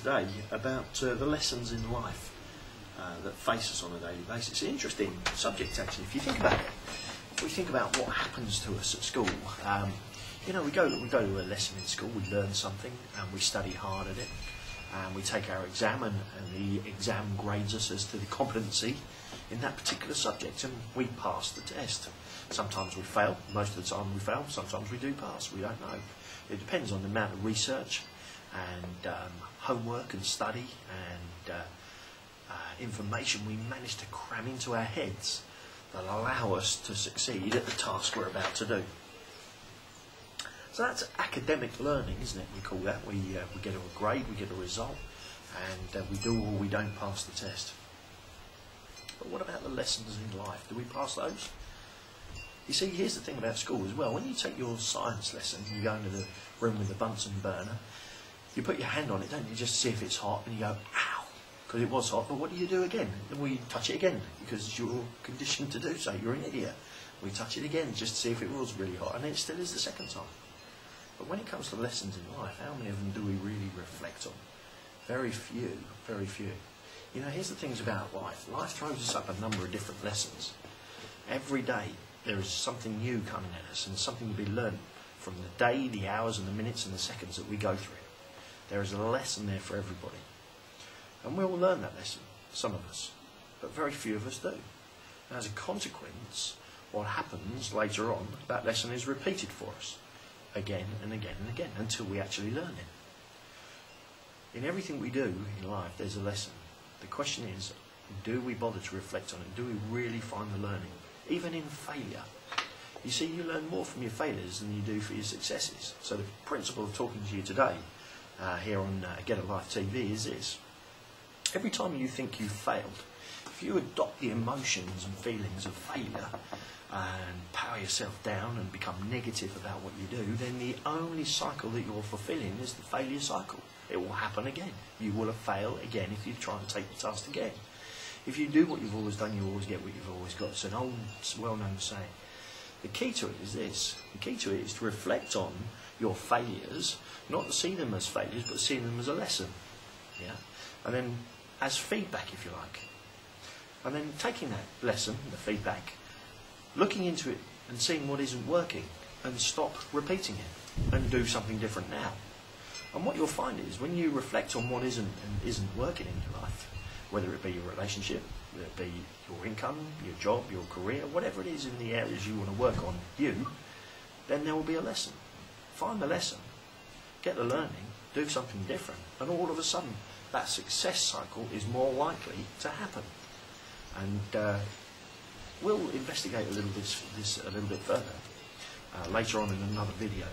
today about the lessons in life that face us on a daily basis. It's an interesting subject actually, if you think about it. If we think about what happens to us at school, you know, we go to a lesson in school, we learn something and we study hard at it, and we take our exam and the exam grades us as to the competency in that particular subject, and we pass the test. Sometimes we fail, most of the time we fail, sometimes we do pass, we don't know. It depends on the amount of research and homework and study and information we manage to cram into our heads that allow us to succeed at the task we're about to do. So that's academic learning, isn't it? We call that. We get a grade, we get a result, and we do or we don't pass the test. But what about the lessons in life? Do we pass those? You see, here's the thing about school as well. When you take your science lesson, you go into the room with the Bunsen burner, you put your hand on it, don't you, just to see if it's hot, and you go, ow, because it was hot, but what do you do again? Well, you touch it again, because you're conditioned to do so. You're an idiot. We touch it again, just to see if it was really hot, and it still is the second time. But when it comes to lessons in life, how many of them do we really reflect on? Very few, very few. You know, here's the things about life. Life throws us up a number of different lessons. Every day there is something new coming at us and something to be learned from the day, the hours and the minutes and the seconds that we go through. There is a lesson there for everybody. And we all learn that lesson, some of us, but very few of us do. And as a consequence, what happens later on, that lesson is repeated for us again and again and again until we actually learn it. In everything we do in life, there's a lesson. The question is, do we bother to reflect on it? Do we really find the learning? Even in failure. You see, you learn more from your failures than you do for your successes. So the principle of talking to you today, here on Get a Life TV, is this. Every time you think you've failed, if you adopt the emotions and feelings of failure and power yourself down and become negative about what you do, then the only cycle that you're fulfilling is the failure cycle. It will happen again. You will fail again if you try and take the task again. If you do what you've always done, you always get what you've always got. It's an old, well-known saying. The key to it is this. The key to it is to reflect on your failures, not to see them as failures, but see them as a lesson. Yeah? And then as feedback, if you like. And then taking that lesson, the feedback, looking into it and seeing what isn't working, and stop repeating it, and do something different now. And what you'll find is, when you reflect on what isn't and isn't working in your life, whether it be your relationship, whether it be your income, your job, your career, whatever it is in the areas you want to work on, then there will be a lesson. Find the lesson, get the learning, do something different, and all of a sudden that success cycle is more likely to happen. And we'll investigate this a little bit further later on in another video.